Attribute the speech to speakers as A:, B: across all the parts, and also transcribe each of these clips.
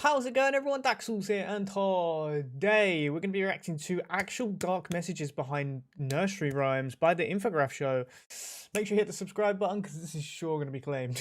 A: how's it going everyone? Daxellz here, and today we're going to be reacting to actual dark messages behind nursery rhymes by the Infograph Show. Make sure you hit the subscribe button because this is sure going to be claimed.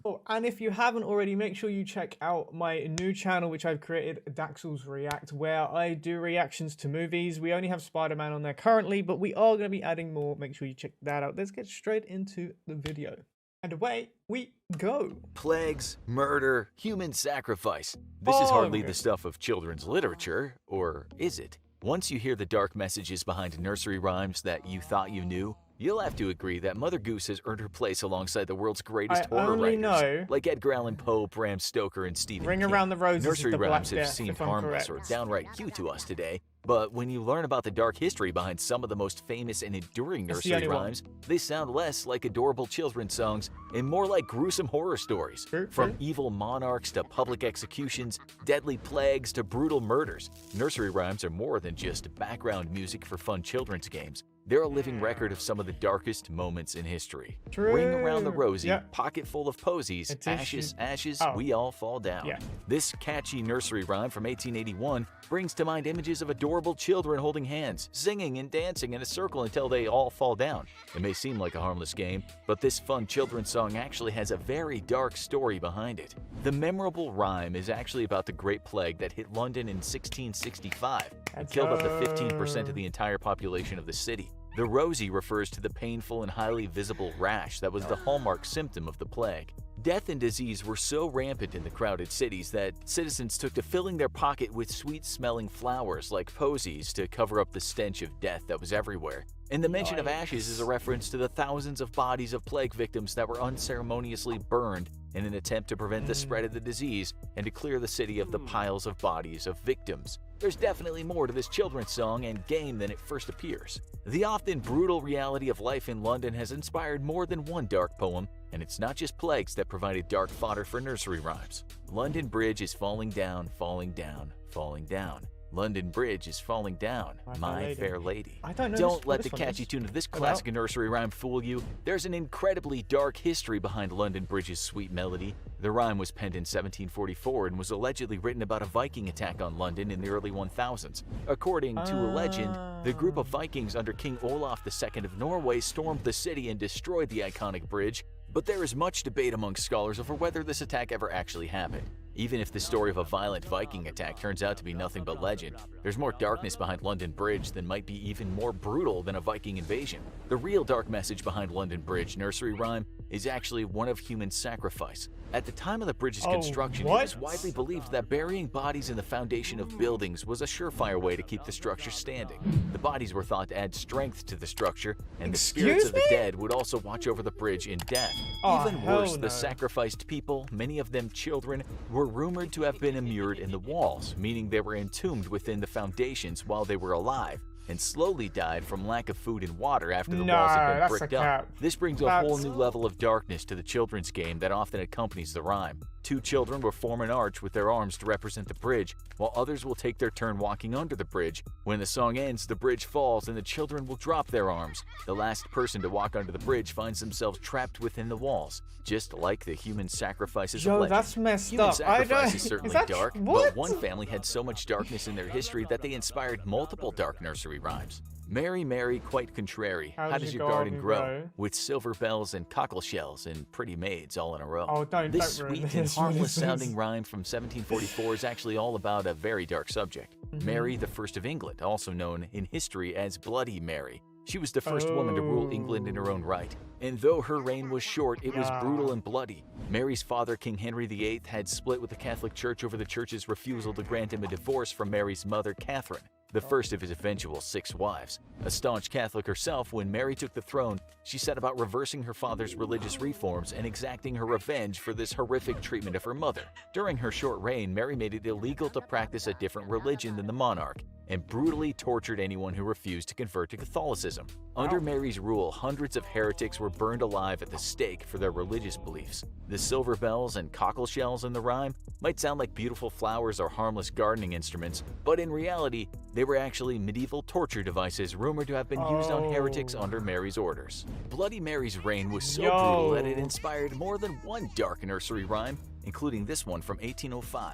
A: Oh, and if you haven't already, make sure you check out my new channel which I've created, Daxellz React, where I do reactions to movies. We only have Spider-Man on there currently, but we are going to be adding more. Make sure you check that out. Let's get straight into the video. And away we go.
B: Plagues, murder, human sacrifice. This is hardly the stuff of children's literature, or is it? Once you hear the dark messages behind nursery rhymes that you thought you knew, you'll have to agree that Mother Goose has earned her place alongside the world's greatest horror writers, like Edgar Allan Poe, Bram Stoker, and Stephen King.
A: Around the Roses.
B: Nursery rhymes have seemed harmless or downright cute to us today, but when you learn about the dark history behind some of the most famous and enduring nursery rhymes, they sound less like adorable children's songs and more like gruesome horror stories. From evil monarchs to public executions, deadly plagues to brutal murders, nursery rhymes are more than just background music for fun children's games. They're a living record of some of the darkest moments in history. Ring around the rosy, pocket full of posies, ashes, ashes, we all fall down. This catchy nursery rhyme from 1881 brings to mind images of adorable children holding hands, singing and dancing in a circle until they all fall down. It may seem like a harmless game, but this fun children's song actually has a very dark story behind it. The memorable rhyme is actually about the Great Plague that hit London in 1665 and killed up to 15% of the entire population of the city. The rosy refers to the painful and highly visible rash that was the hallmark symptom of the plague. Death and disease were so rampant in the crowded cities that citizens took to filling their pocket with sweet-smelling flowers like posies to cover up the stench of death that was everywhere. And the mention of ashes is a reference to the thousands of bodies of plague victims that were unceremoniously burned in an attempt to prevent the spread of the disease and to clear the city of the piles of bodies of victims. There's definitely more to this children's song and game than it first appears. The often brutal reality of life in London has inspired more than one dark poem, and it's not just plagues that provided dark fodder for nursery rhymes. London Bridge is falling down, falling down, falling down. London Bridge is falling down, my fair lady. Don't let the catchy tune of this classic nursery rhyme fool you. There's an incredibly dark history behind London Bridge's sweet melody. The rhyme was penned in 1744 and was allegedly written about a Viking attack on London in the early 1000s. According to a legend, the group of Vikings under King Olaf II of Norway stormed the city and destroyed the iconic bridge, but there is much debate among scholars over whether this attack ever actually happened. Even if the story of a violent Viking attack turns out to be nothing but legend, there's more darkness behind London Bridge than might be even more brutal than a Viking invasion. The real dark message behind London Bridge nursery rhyme is actually one of human sacrifice. At the time of the bridge's construction, it was widely believed that burying bodies in the foundation of buildings was a surefire way to keep the structure standing. The bodies were thought to add strength to the structure, and the spirits of the dead would also watch over the bridge in death. Even worse, the sacrificed people, many of them children, were rumored to have been immured in the walls, meaning they were entombed within the foundations while they were alive, and slowly died from lack of food and water after the walls had been bricked up. This brings a whole new level of darkness to the children's game that often accompanies the rhyme. Two children will form an arch with their arms to represent the bridge, while others will take their turn walking under the bridge. When the song ends, the bridge falls and the children will drop their arms. The last person to walk under the bridge finds themselves trapped within the walls, just like the human sacrifices of legend.
A: That's messed
B: human
A: up.
B: Sacrifice is certainly dark, but one family had so much darkness in their history that they inspired multiple dark nursery rhymes. Mary, Mary, quite contrary, how does your garden grow? With silver bells and cockle shells and pretty maids all in a row. This sweet and harmless-sounding rhyme from 1744 is actually all about a very dark subject. Mary, the First of England, also known in history as Bloody Mary. She was the first woman to rule England in her own right, and though her reign was short, it was brutal and bloody. Mary's father, King Henry VIII, had split with the Catholic Church over the church's refusal to grant him a divorce from Mary's mother, Catherine, the first of his eventual 6 wives. A staunch Catholic herself, when Mary took the throne, she set about reversing her father's religious reforms and exacting her revenge for this horrific treatment of her mother. During her short reign, Mary made it illegal to practice a different religion than the monarch, and brutally tortured anyone who refused to convert to Catholicism. Under Mary's rule, hundreds of heretics were burned alive at the stake for their religious beliefs. The silver bells and cockle shells in the rhyme might sound like beautiful flowers or harmless gardening instruments, but in reality, they were actually medieval torture devices rumored to have been used on heretics under Mary's orders. Bloody Mary's reign was so brutal that it inspired more than one dark nursery rhyme, including this one from 1805.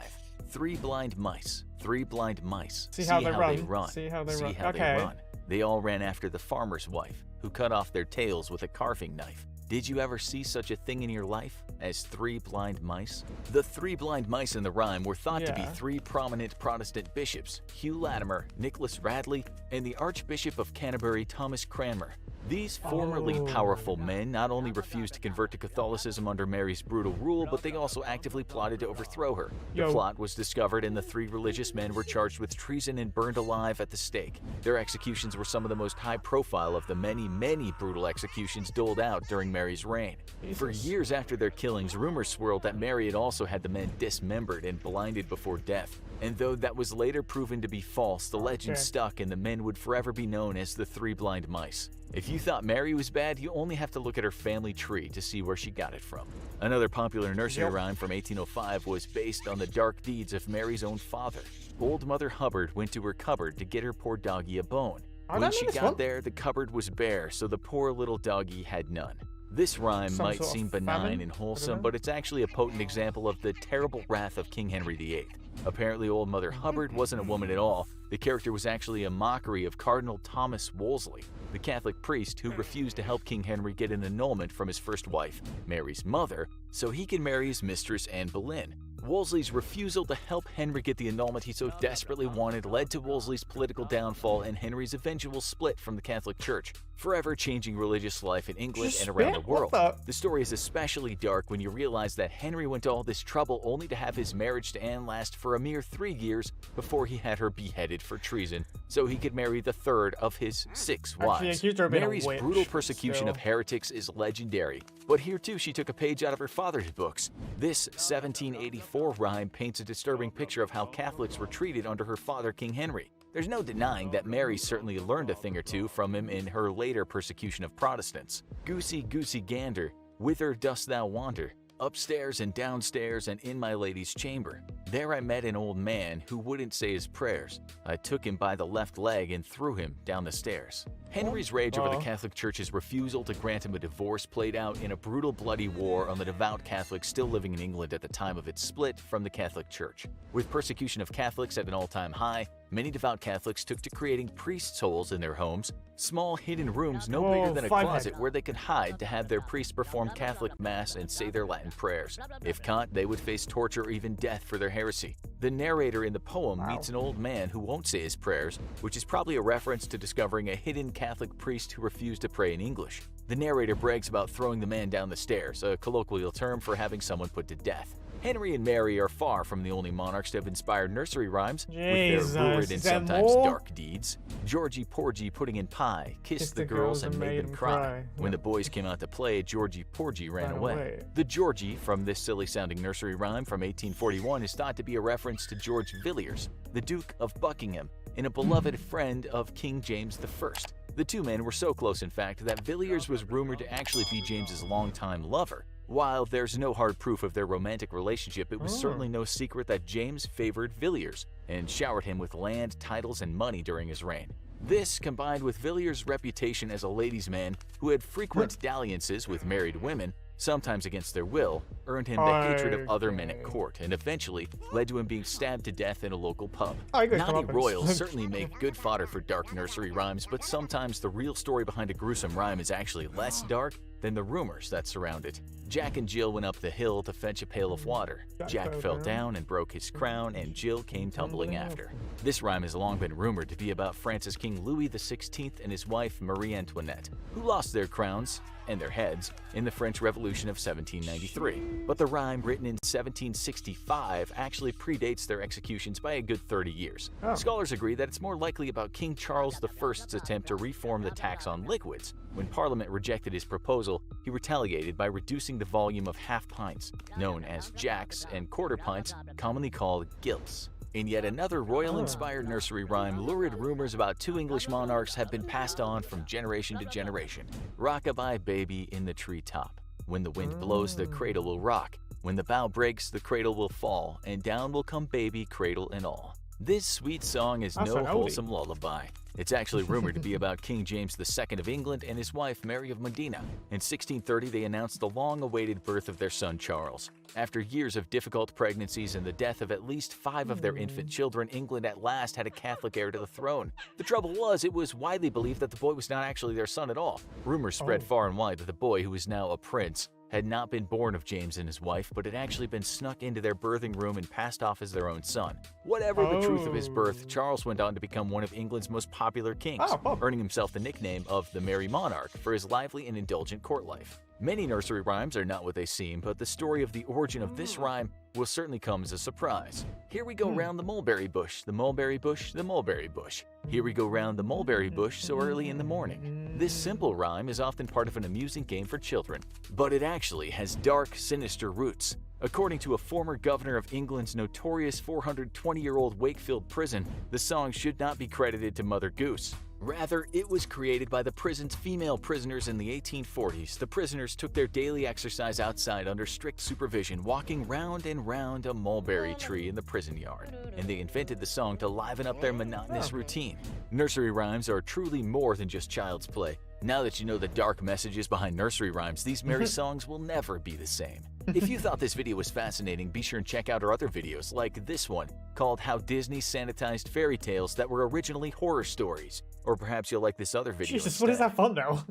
B: Three blind mice. Three blind mice.
A: See how they run.
B: See how they run. They all ran after the farmer's wife, who cut off their tails with a carving knife. Did you ever see such a thing in your life as three blind mice? The three blind mice in the rhyme were thought to be three prominent Protestant bishops, Hugh Latimer, Nicholas Radley, and the Archbishop of Canterbury, Thomas Cranmer. These formerly powerful men not only refused to convert to Catholicism under Mary's brutal rule, but they also actively plotted to overthrow her. The plot was discovered and the three religious men were charged with treason and burned alive at the stake. Their executions were some of the most high-profile of the many, many brutal executions doled out during Mary's reign. For years after their killings, rumors swirled that Mary had also had the men dismembered and blinded before death. And though that was later proven to be false, the legend stuck and the men would forever be known as the Three Blind Mice. If you thought Mary was bad, you only have to look at her family tree to see where she got it from. Another popular nursery rhyme from 1805 was based on the dark deeds of Mary's own father. Old Mother Hubbard went to her cupboard to get her poor doggy a bone. When she got there, the cupboard was bare, so the poor little doggy had none. This rhyme might seem benign and wholesome, but it's actually a potent example of the terrible wrath of King Henry VIII. Apparently, Old Mother Hubbard wasn't a woman at all. The character was actually a mockery of Cardinal Thomas Wolsey, the Catholic priest who refused to help King Henry get an annulment from his first wife, Mary's mother, so he could marry his mistress Anne Boleyn. Wolsey's refusal to help Henry get the annulment he so desperately wanted led to Wolsey's political downfall and Henry's eventual split from the Catholic Church, forever changing religious life in England and around the world. The story is especially dark when you realize that Henry went to all this trouble only to have his marriage to Anne last for a mere 3 years before he had her beheaded for treason, so he could marry the third of his 6 wives. Mary's brutal persecution of heretics is legendary, but here too she took a page out of her father's books. This 1784 rhyme paints a disturbing picture of how Catholics were treated under her father, King Henry. There's no denying that Mary certainly learned a thing or two from him in her later persecution of Protestants. Goosey, goosey gander, whither dost thou wander? Upstairs and downstairs and in my lady's chamber. There I met an old man who wouldn't say his prayers. I took him by the left leg and threw him down the stairs. Henry's rage over the Catholic Church's refusal to grant him a divorce played out in a brutal bloody war on the devout Catholics still living in England at the time of its split from the Catholic Church. With persecution of Catholics at an all-time high, many devout Catholics took to creating priests' holes in their homes, small hidden rooms no bigger than a closet where they could hide to have their priests perform Catholic Mass and say their Latin prayers. If caught, they would face torture or even death for their heresy. The narrator in the poem meets an old man who won't say his prayers, which is probably a reference to discovering a hidden Catholic priest who refused to pray in English. The narrator brags about throwing the man down the stairs, a colloquial term for having someone put to death. Henry and Mary are far from the only monarchs to have inspired nursery rhymes with their lurid and sometimes dark deeds. Georgie Porgy putting in pie, kissed the girls and made them cry. When the boys came out to play, Georgie Porgy ran away. The Georgie from this silly-sounding nursery rhyme from 1841 is thought to be a reference to George Villiers, the Duke of Buckingham, and a beloved friend of King James I. The two men were so close, in fact, that Villiers was rumored to actually be James's longtime lover. While there's no hard proof of their romantic relationship, it was certainly no secret that James favored Villiers and showered him with land, titles, and money during his reign. This, combined with Villiers' reputation as a ladies' man who had frequent dalliances with married women, sometimes against their will, earned him the hatred of other men at court and eventually led to him being stabbed to death in a local pub. Naughty royals certainly make good fodder for dark nursery rhymes, but sometimes the real story behind a gruesome rhyme is actually less dark than the rumors that surround it. Jack and Jill went up the hill to fetch a pail of water. Jack fell down and broke his crown, and Jill came tumbling after. This rhyme has long been rumored to be about France's King Louis XVI and his wife Marie Antoinette, who lost their crowns and their heads in the French Revolution of 1793. But the rhyme, written in 1765, actually predates their executions by a good 30 years. Scholars agree that it's more likely about King Charles I's attempt to reform the tax on liquids. When Parliament rejected his proposal, he retaliated by reducing the volume of half pints, known as jacks, and quarter pints, commonly called gilts. In yet another royal-inspired nursery rhyme, lurid rumors about two English monarchs have been passed on from generation to generation. Rock-a-bye baby in the treetop. When the wind blows, the cradle will rock. When the bough breaks, the cradle will fall, and down will come baby, cradle and all. This sweet song is no wholesome lullaby. It's actually rumored to be about King James II of England and his wife Mary of Modena. In 1630, they announced the long-awaited birth of their son Charles. After years of difficult pregnancies and the death of at least 5 of their infant children, England at last had a Catholic heir to the throne. The trouble was, it was widely believed that the boy was not actually their son at all. Rumors spread far and wide that the boy, who is now a prince, had not been born of James and his wife, but had actually been snuck into their birthing room and passed off as their own son. Whatever the truth of his birth, Charles went on to become one of England's most popular kings, earning himself the nickname of the Merry Monarch for his lively and indulgent court life. Many nursery rhymes are not what they seem, but the story of the origin of this rhyme will certainly come as a surprise. Here we go round the mulberry bush, the mulberry bush, the mulberry bush. Here we go round the mulberry bush so early in the morning. This simple rhyme is often part of an amusing game for children, but it actually has dark, sinister roots. According to a former governor of England's notorious 420-year-old Wakefield prison, the song should not be credited to Mother Goose. Rather, it was created by the prison's female prisoners in the 1840s. The prisoners took their daily exercise outside under strict supervision, walking round and round a mulberry tree in the prison yard, and they invented the song to liven up their monotonous routine. Nursery rhymes are truly more than just child's play. Now that you know the dark messages behind nursery rhymes, these merry songs will never be the same. If you thought this video was fascinating, be sure and check out our other videos, like this one, called How Disney Sanitized Fairy Tales That Were Originally Horror Stories. Or perhaps you'll like this other video
A: Jesus,
B: instead.
A: what is that thumbnail?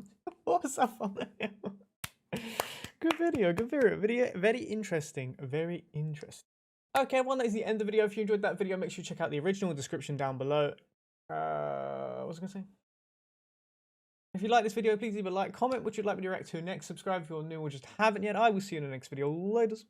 A: What is that thumbnail? Good video, good video. Very interesting, very interesting. Okay, well, that is the end of the video. If you enjoyed that video, make sure you check out the original description down below. What was I going to say? If you like this video, please leave a like, comment what you'd like me to react to next, subscribe if you're new or just haven't yet. I will see you in the next video. Laters.